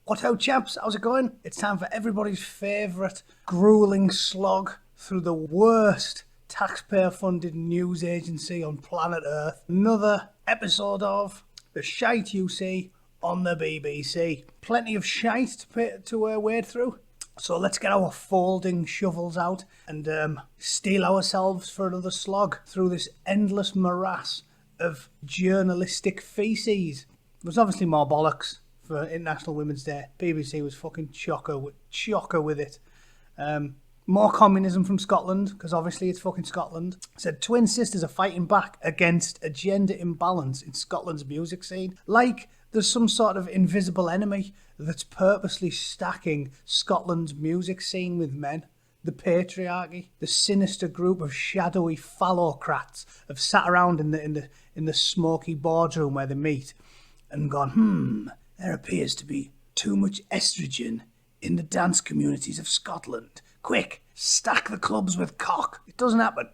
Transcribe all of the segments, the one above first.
What out, chaps? How's it going? It's time for everybody's favourite grueling slog through the worst taxpayer-funded news agency on planet Earth. Another episode of the Shite You See on the BBC. Plenty of shite to wade through. So let's get our folding shovels out and steel ourselves for another slog through this endless morass of journalistic feces. There's obviously more bollocks for International Women's Day. BBC was fucking chocker with it. More communism from Scotland, because obviously it's fucking Scotland. Said twin sisters are fighting back against a gender imbalance in Scotland's music scene. Like there's some sort of invisible enemy that's purposely stacking Scotland's music scene with men. The patriarchy, the sinister group of shadowy phallocrats have sat around in the smoky boardroom where they meet and gone, there appears to be too much estrogen in the dance communities of Scotland. Quick, stack the clubs with cock. It doesn't happen.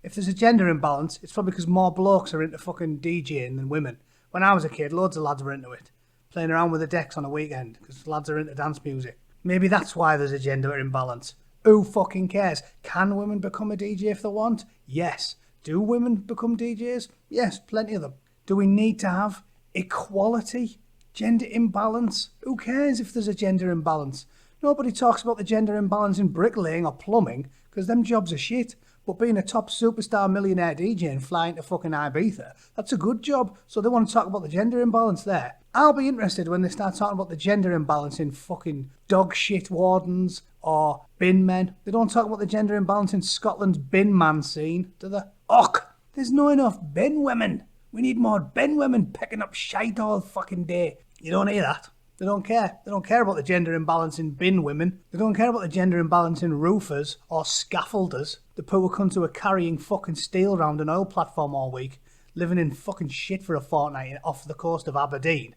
If there's a gender imbalance, it's probably because more blokes are into fucking DJing than women. When I was a kid, loads of lads were into it. Playing around with the decks on a weekend, because lads are into dance music. Maybe that's why there's a gender imbalance. Who fucking cares? Can women become a DJ if they want? Yes. Do women become DJs? Yes, plenty of them. Do we need to have equality? Gender imbalance? Who cares if there's a gender imbalance? Nobody talks about the gender imbalance in bricklaying or plumbing, because them jobs are shit. But being a top superstar millionaire DJ and flying to fucking Ibiza, that's a good job. So they want to talk about the gender imbalance there. I'll be interested when they start talking about the gender imbalance in fucking dog shit wardens or bin men. They don't talk about the gender imbalance in Scotland's bin man scene, do they? Och, there's not enough bin women. We need more bin women picking up shite all fucking day. You don't hear that. They don't care. They don't care about the gender imbalance in bin women. They don't care about the gender imbalance in roofers or scaffolders. The poor cunts who are carrying fucking steel around an oil platform all week, living in fucking shit for a fortnight off the coast of Aberdeen.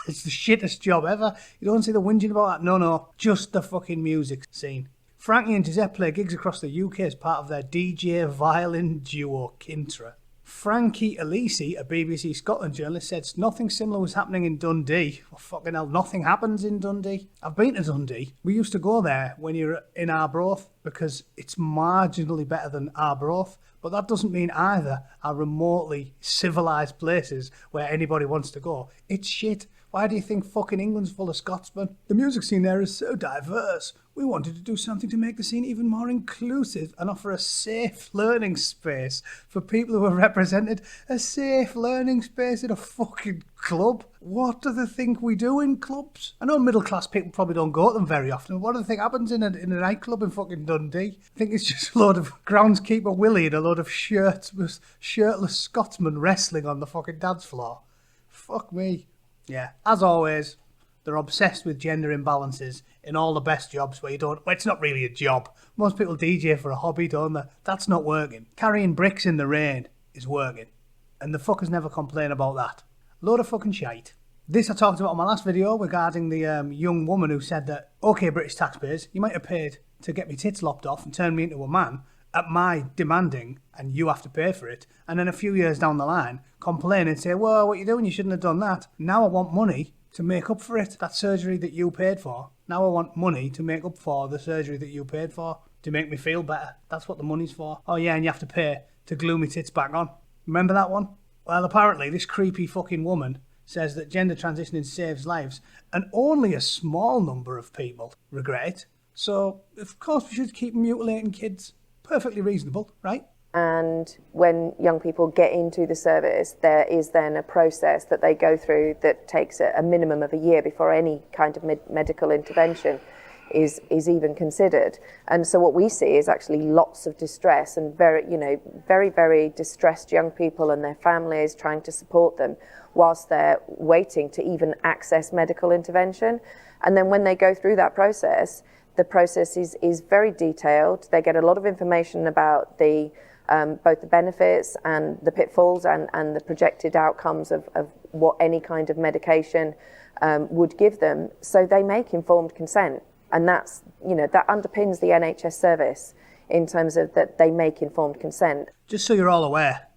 It's the shittest job ever. You don't see the whinging about that? No. Just the fucking music scene. Frankie and Giuseppe play gigs across the UK as part of their DJ violin duo Kintra. Frankie Elisi, a BBC Scotland journalist, said nothing similar was happening in Dundee. Oh, fucking hell, nothing happens in Dundee. I've been to Dundee. We used to go there when you're in Arbroath because it's marginally better than Arbroath, but that doesn't mean either are remotely civilised places where anybody wants to go. It's shit. Why do you think fucking England's full of Scotsmen? The music scene there is so diverse. We wanted to do something to make the scene even more inclusive and offer a safe learning space for people who are represented. A safe learning space in a fucking club? What do they think we do in clubs? I know middle class people probably don't go to them very often. What do they think happens in a nightclub in fucking Dundee? I think it's just a load of groundskeeper Willie and a load of shirtless Scotsmen wrestling on the fucking dance floor. Fuck me. Yeah, as always, they're obsessed with gender imbalances in all the best jobs where it's not really a job. Most people DJ for a hobby, don't they? That's not working. Carrying bricks in the rain is working. And the fuckers never complain about that. Load of fucking shite. This I talked about in my last video regarding the young woman who said that, okay, British taxpayers, you might have paid to get me tits lopped off and turn me into a man at my demanding, and you have to pay for it, and then a few years down the line complain and say, well, what you doing, you shouldn't have done that. Now I want money to make up for it, that surgery that you paid for. Now I want money to make up for the surgery that you paid for, to make me feel better. That's what the money's for. Oh yeah, and you have to pay to glue me tits back on. Remember that one? Well, apparently this creepy fucking woman says that gender transitioning saves lives, and only a small number of people regret it. So, of course we should keep mutilating kids. Perfectly reasonable, right? And when young people get into the service, there is then a process that they go through that takes a minimum of a year before any kind of medical intervention is even considered. And so what we see is actually lots of distress and very, very distressed young people and their families trying to support them whilst they're waiting to even access medical intervention. And then when they go through that process, the process is very detailed. They get a lot of information about both the benefits and the pitfalls and the projected outcomes of what any kind of medication would give them. So they make informed consent. And that underpins the NHS service in terms of that they make informed consent. Just so you're all aware,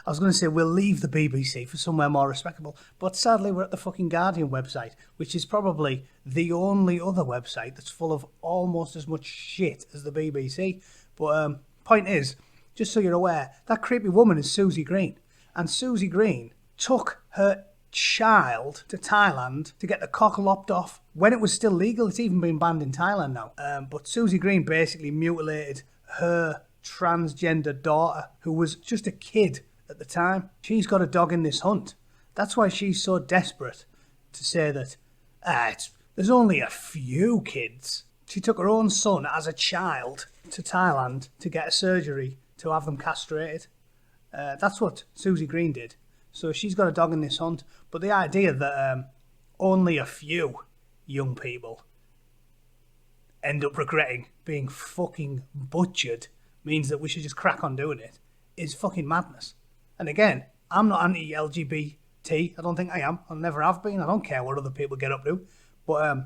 I was going to say we'll leave the BBC for somewhere more respectable, but sadly we're at the fucking Guardian website, which is probably the only other website that's full of almost as much shit as the BBC. But point is, just so you're aware, that creepy woman is Susie Green, and Susie Green took her child to Thailand to get the cock lopped off when it was still legal. It's even been banned in Thailand now. But Susie Green basically mutilated her transgender daughter, who was just a kid at the time. She's got a dog in this hunt. That's why she's so desperate to say that there's only a few kids. She took her own son as a child to Thailand to get a surgery to have them castrated. That's what Susie Green did. So she's got a dog in this hunt. But the idea that only a few young people end up regretting being fucking butchered means that we should just crack on doing it is fucking madness. And again, I'm not anti-LGBT. I don't think I am. I never have been. I don't care what other people get up to. But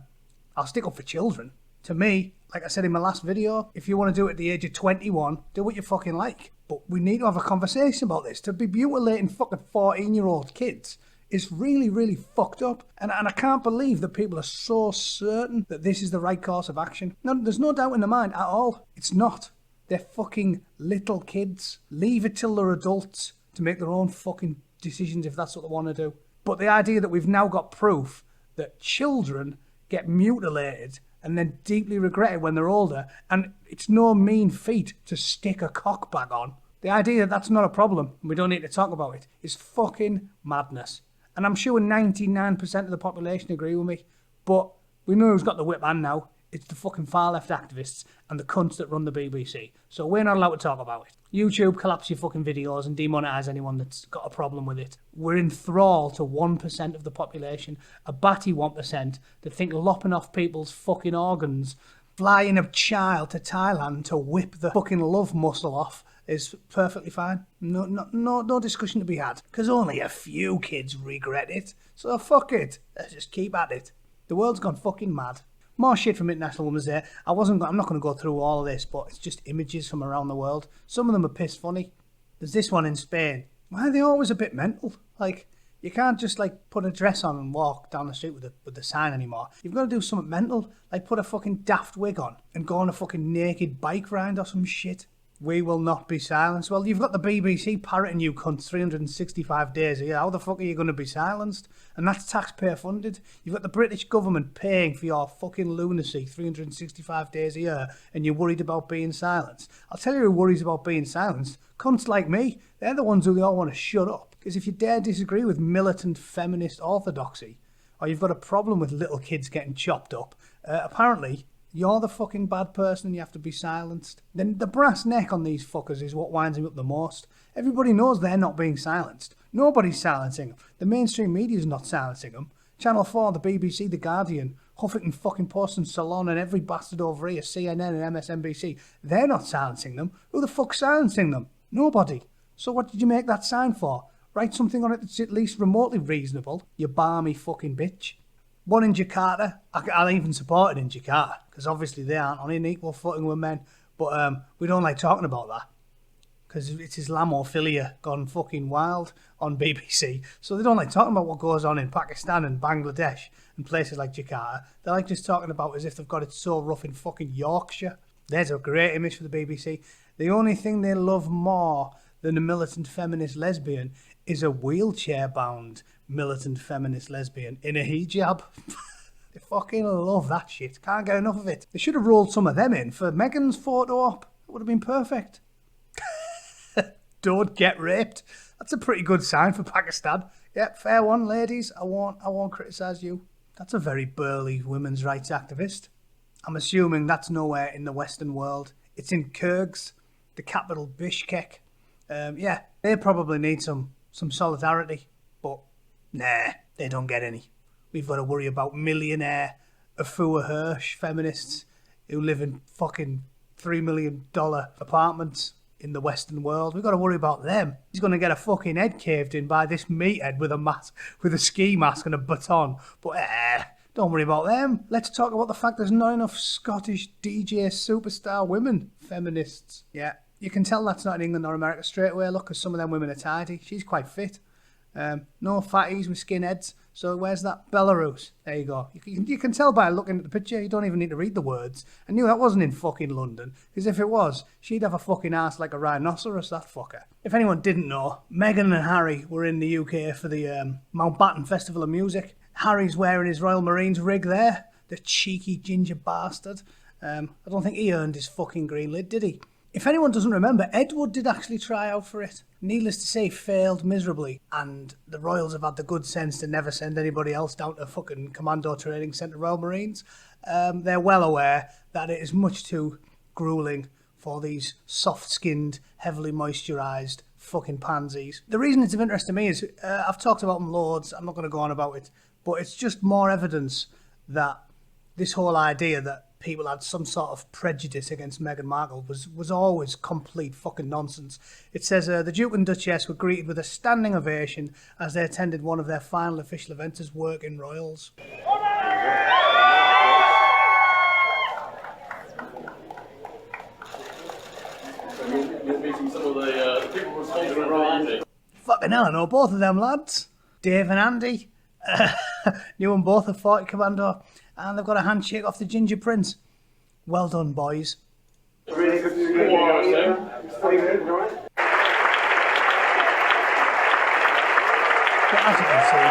I'll stick up for children. To me, like I said in my last video, if you want to do it at the age of 21, do what you fucking like. But we need to have a conversation about this. To be mutilating fucking 14-year-old kids is really, really fucked up. And I can't believe that people are so certain that this is the right course of action. No, there's no doubt in their mind at all. It's not. They're fucking little kids. Leave it till they're adults to make their own fucking decisions if that's what they want to do. But the idea that we've now got proof that children get mutilated and then deeply regret it when they're older, and it's no mean feat to stick a cock back on. The idea that that's not a problem, and we don't need to talk about it, is fucking madness. And I'm sure 99% of the population agree with me, but we know who's got the whip hand now. It's the fucking far-left activists and the cunts that run the BBC. So we're not allowed to talk about it. YouTube, collapse your fucking videos and demonetise anyone that's got a problem with it. We're in thrall to 1% of the population, a batty 1% that think lopping off people's fucking organs, flying a child to Thailand to whip the fucking love muscle off is perfectly fine. No discussion to be had. Because only a few kids regret it. So fuck it. Let's just keep at it. The world's gone fucking mad. More shit from International Women's Day. I'm not going to go through all of this, but it's just images from around the world. Some of them are piss funny. There's this one in Spain. Why are they always a bit mental? Like, you can't just like put a dress on and walk down the street with the sign anymore. You've got to do something mental, like put a fucking daft wig on and go on a fucking naked bike ride or some shit. We will not be silenced. Well, you've got the BBC parroting you cunts 365 days a year. How the fuck are you going to be silenced? And that's taxpayer funded. You've got the British government paying for your fucking lunacy 365 days a year, and you're worried about being silenced. I'll tell you who worries about being silenced. Cunts like me. They're the ones who they all want to shut up. Because if you dare disagree with militant feminist orthodoxy, or you've got a problem with little kids getting chopped up, apparently you're the fucking bad person and you have to be silenced. Then the brass neck on these fuckers is what winds me up the most. Everybody knows they're not being silenced. Nobody's silencing them. The mainstream media's not silencing them. Channel 4, the BBC, the Guardian, Huffington fucking Post and Salon and every bastard over here, CNN and MSNBC, they're not silencing them. Who the fuck's silencing them? Nobody. So what did you make that sign for? Write something on it that's at least remotely reasonable, you balmy fucking bitch. One in Jakarta, I'll even support it in Jakarta, because obviously they aren't on an equal footing with men, but we don't like talking about that, because it's Islamophilia gone fucking wild on BBC, so they don't like talking about what goes on in Pakistan and Bangladesh and places like Jakarta. They like just talking about as if they've got it so rough in fucking Yorkshire. There's a great image for the BBC. The only thing they love more than a militant feminist lesbian is a wheelchair-bound militant feminist lesbian in a hijab. They fucking love that shit. Can't get enough of it. They should have rolled some of them in for Meghan's photo op. It would have been perfect. Don't get raped. That's a pretty good sign for Pakistan. Yeah, fair one, ladies. I won't criticise you. That's a very burly women's rights activist. I'm assuming that's nowhere in the Western world. It's in Kyrgyz, the capital Bishkek. Yeah, they probably need some solidarity, but nah, they don't get any. We've got to worry about millionaire Afua Hirsch feminists who live in fucking $3 million apartments in the Western world. We've got to worry about them. He's going to get a fucking head caved in by this meathead with a ski mask and a baton. But don't worry about them. Let's talk about the fact there's not enough Scottish DJ superstar women feminists. Yeah, You can tell that's not in England or America straight away, look, because some of them women are tidy. She's quite fit. No fatties with skinheads. So where's that? Belarus. There you go. You can tell by looking at the picture. You don't even need to read the words. I knew that wasn't in fucking London, because if it was, she'd have a fucking ass like a rhinoceros, that fucker. If anyone didn't know, Meghan and Harry were in the UK for the Mountbatten Festival of Music. Harry's wearing his Royal Marines rig there. The cheeky ginger bastard. I don't think he earned his fucking green lid, did he? If anyone doesn't remember, Ed Wood did actually try out for it. Needless to say, failed miserably. And the Royals have had the good sense to never send anybody else down to fucking Commando Training Centre Royal Marines. They're well aware that it is much too grueling for these soft-skinned, heavily moisturised fucking pansies. The reason it's of interest to me is, I've talked about them loads, I'm not going to go on about it, but it's just more evidence that this whole idea that people had some sort of prejudice against Meghan Markle was always complete fucking nonsense. It says the Duke and Duchess were greeted with a standing ovation as they attended one of their final official events as working royals. You're meeting some of the people responsible for Andy. Fucking hell, I know both of them lads. Dave and Andy. Knew them both at 40 Commando. And they've got a handshake off the Ginger Prince. Well done, boys. Really good to see you. But as you can see...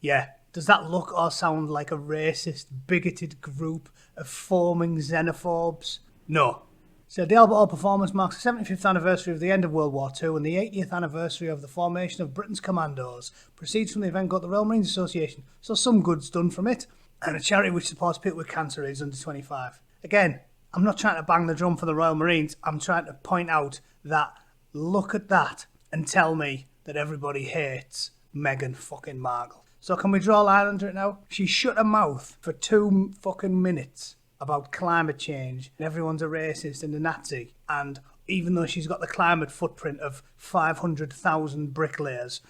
Yeah, does that look or sound like a racist, bigoted group of foaming xenophobes? No. So the Albert Hall performance marks the 75th anniversary of the end of World War II and the 80th anniversary of the formation of Britain's Commandos. Proceeds from the event got the Royal Marines Association, so some good's done from it, and a charity which supports people with cancer aged under 25. Again, I'm not trying to bang the drum for the Royal Marines, I'm trying to point out that look at that and tell me that everybody hates Meghan fucking Markle. So can we draw a line under it now? She shut her mouth for 2 fucking minutes about climate change and everyone's a racist and a Nazi, and even though she's got the climate footprint of 500,000 bricklayers,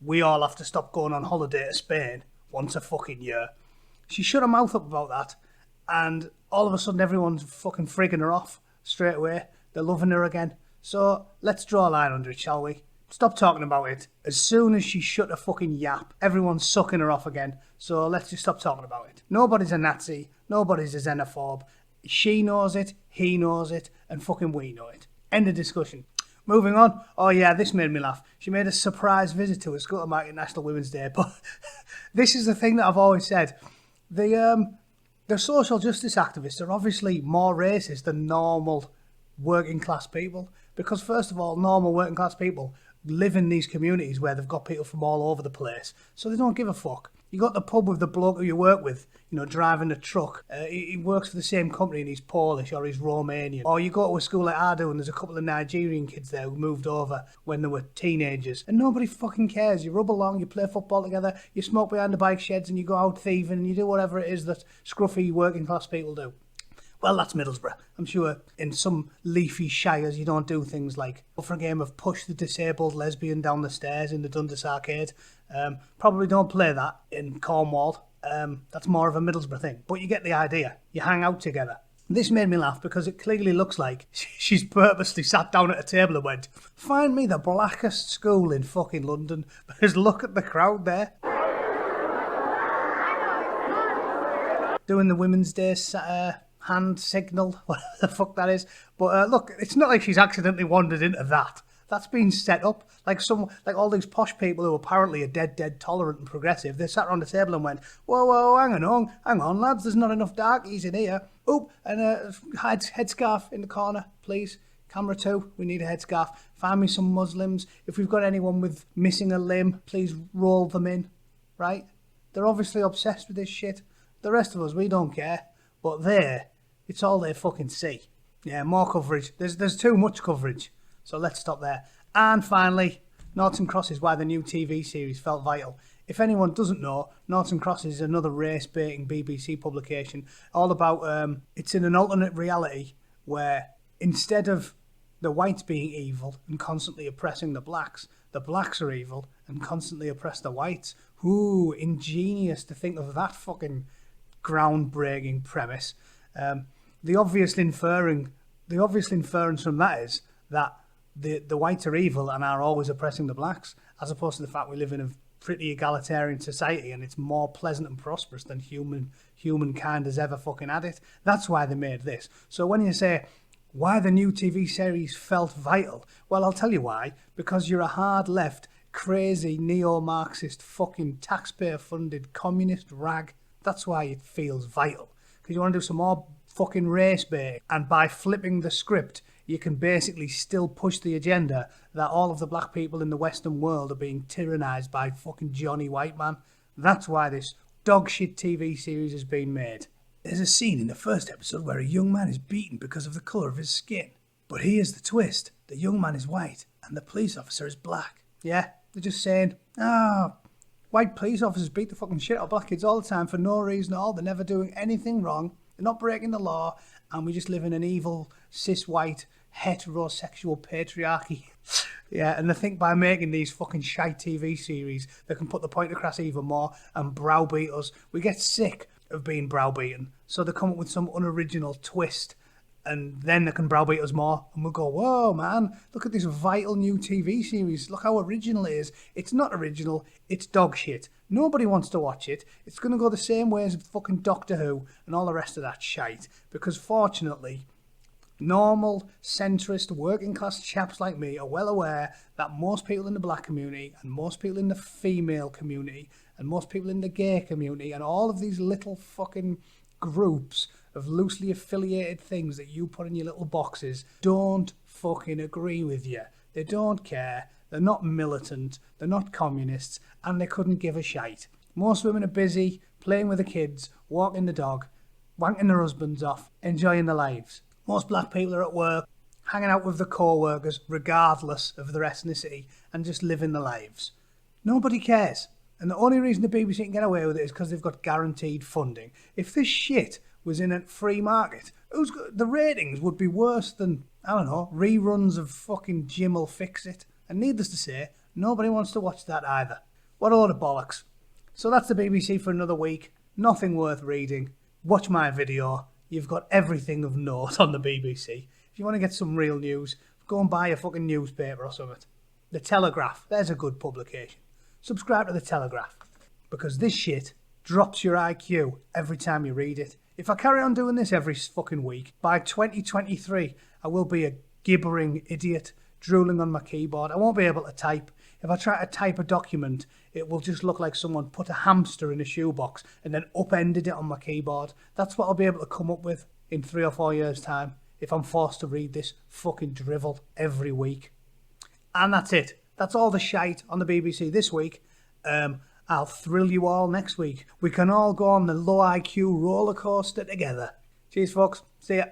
we all have to stop going on holiday to Spain once a fucking year. She shut her mouth up about that, and all of a sudden everyone's fucking frigging her off straight away. They're loving her again. So let's draw a line under it, shall we? Stop talking about it. As soon as she shut her fucking yap, everyone's sucking her off again. So let's just stop talking about it. Nobody's a Nazi. Nobody's a xenophobe. She knows it, he knows it, and fucking we know it. End of discussion. Moving on. Oh yeah, this made me laugh. She made a surprise visit to a Scottish market National Women's Day. But this is the thing that I've always said. The social justice activists are obviously more racist than normal working class people. Because first of all, normal working class people live in these communities where they've got people from all over the place, so they don't give a fuck. You got the pub with the bloke who you work with, you know, driving a truck. He works for the same company and he's Polish or he's Romanian. Or you go to a school like I do and there's a couple of Nigerian kids there who moved over when they were teenagers, and nobody fucking cares. You rub along, you play football together, you smoke behind the bike sheds and you go out thieving and you do whatever it is that scruffy working class people do. Well, that's Middlesbrough. I'm sure in some leafy shires you don't do things like go for a game of push the disabled lesbian down the stairs in the Dundas Arcade. Probably don't play that in Cornwall. That's more of a Middlesbrough thing. But you get the idea. You hang out together. This made me laugh because it clearly looks like she's purposely sat down at a table and went, find me the blackest school in fucking London, because look at the crowd there. Doing the Women's Day hand signal, whatever the fuck that is. But look, it's not like she's accidentally wandered into that. That's been set up. Like all these posh people who apparently are dead tolerant and progressive, they sat around the table and went, whoa, hang on, lads, there's not enough darkies in here. Oop, and a headscarf in the corner, please. Camera 2, we need a headscarf. Find me some Muslims. If we've got anyone with missing a limb, please roll them in, right? They're obviously obsessed with this shit. The rest of us, we don't care. But it's all they fucking see. Yeah, more coverage. There's too much coverage. So let's stop there. And finally, Noughts and Crosses, why the new TV series felt vital. If anyone doesn't know, Noughts and Crosses is another race-baiting BBC publication, all about, it's in an alternate reality where instead of The whites being evil and constantly oppressing the blacks. The blacks are evil and constantly oppress the whites. Ooh, ingenious to think of that fucking groundbreaking premise. The obvious inference from that is that the whites are evil and are always oppressing the blacks, as opposed to the fact we live in a pretty egalitarian society and it's more pleasant and prosperous than humankind has ever fucking had it. That's why they made this. So when you say why the new TV series felt vital, well, I'll tell you why. Because you're a hard left, crazy neo-Marxist fucking taxpayer-funded communist rag. That's why it feels vital. Because you want to do some more fucking race bait, and by flipping the script you can basically still push the agenda that all of the black people in the Western world are being tyrannised by fucking Johnny Whiteman. That's why this dogshit TV series has been made. There's a scene in the first episode where a young man is beaten because of the colour of his skin. But here's the twist. The young man is white and the police officer is black. Yeah, they're just saying, white police officers beat the fucking shit out of black kids all the time for no reason at all. They're never doing anything wrong. They're not breaking the law. And we just live in an evil, cis-white, heterosexual patriarchy. Yeah, and they think by making these fucking shite TV series, they can put the point across even more and browbeat us. We get sick of being browbeaten, so they come up with some unoriginal twist, and then they can browbeat us more, and we'll go, whoa, man, look at this vital new TV series. Look how original it is. It's not original, it's dog shit. Nobody wants to watch it. It's going to go the same way as fucking Doctor Who and all the rest of that shite, because fortunately, normal, centrist, working class chaps like me are well aware that most people in the black community and most people in the female community and most people in the gay community and all of these little fucking groups of loosely affiliated things that you put in your little boxes don't fucking agree with you. They don't care. They're not militant. They're not communists. And they couldn't give a shite. Most women are busy playing with the kids, walking the dog, wanking their husbands off, enjoying their lives. Most black people are at work, hanging out with the co-workers, regardless of their ethnicity, and just living their lives. Nobody cares. And the only reason the BBC can get away with it is because they've got guaranteed funding. If this shit was in a free market, the ratings would be worse than, I don't know, reruns of fucking Jim'll Fix It. And needless to say, nobody wants to watch that either. What a load of bollocks. So that's the BBC for another week. Nothing worth reading. Watch my video. You've got everything of note on the BBC. If you want to get some real news, go and buy a fucking newspaper or something. The Telegraph, there's a good publication. Subscribe to The Telegraph, because this shit drops your IQ every time you read it. If I carry on doing this every fucking week, by 2023, I will be a gibbering idiot drooling on my keyboard. I won't be able to type. If I try to type a document, it will just look like someone put a hamster in a shoebox and then upended it on my keyboard. That's what I'll be able to come up with in 3 or 4 years' time if I'm forced to read this fucking drivel every week. And that's it. That's all the shite on the BBC this week. I'll thrill you all next week. We can all go on the low IQ roller coaster together. Cheers, folks. See ya.